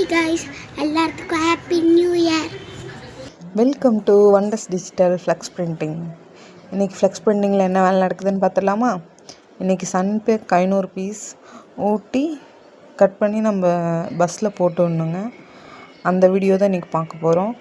Hi guys, எல்லாத்துக்கும் happy new year. Welcome to wonders digital flex printing. இன்றைக்கி flex பிரிண்டிங்கில் என்ன வேலை நடக்குதுன்னு பார்த்துடலாமா? இன்றைக்கி சன்பேக் 500 பீஸ் ஊட்டி கட் பண்ணி நம்ம பஸ்ஸில் போட்டு விடணுங்க. அந்த வீடியோ தான் இன்றைக்கி பார்க்க போகிறோம்.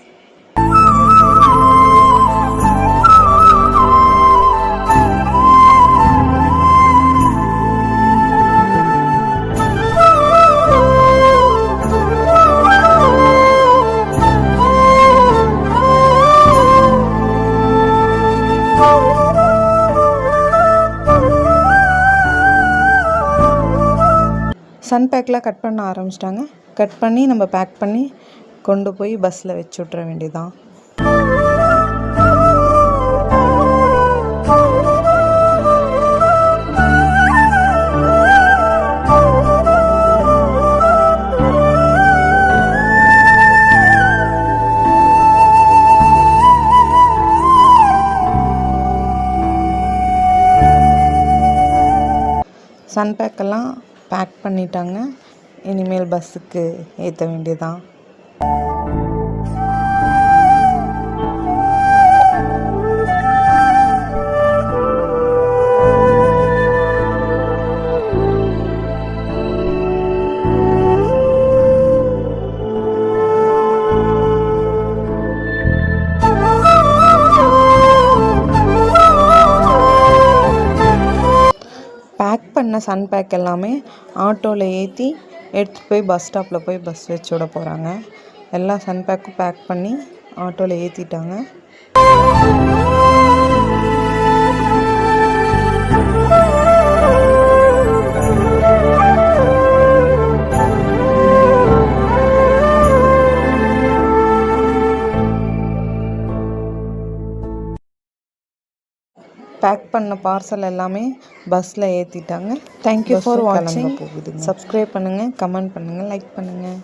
சன்பேக்லாம் கட் பண்ண ஆரம்பிச்சிட்டாங்க. கட் பண்ணி நம்ம பேக் பண்ணி கொண்டு போய் பஸ்ஸில் வச்சு விட்ற வேண்டியதான். சன்பேக்கெல்லாம் பேக் பண்ணிட்டாங்க. இனிமேல் பஸ்ஸுக்கு ஏற்ற வேண்டியதான். பேக் பண்ண சன்பேக் எல்லாமே ஆட்டோவில் ஏற்றி எடுத்துகிட்டு போய் பஸ் ஸ்டாப்பில் போய் பஸ் வச்சு விட போகிறாங்க. எல்லா சன்பேக்கும் பேக் பண்ணி ஆட்டோவில் ஏற்றிட்டாங்க. பேக் பண்ண பார்சல் எல்லாமே பஸ்ஸில் ஏற்றிட்டாங்க. தேங்க்யூ ஃபார் வாட்சிங். சப்ஸ்கிரைப் பண்ணுங்கள், கமெண்ட் பண்ணுங்கள், லைக் பண்ணுங்கள்.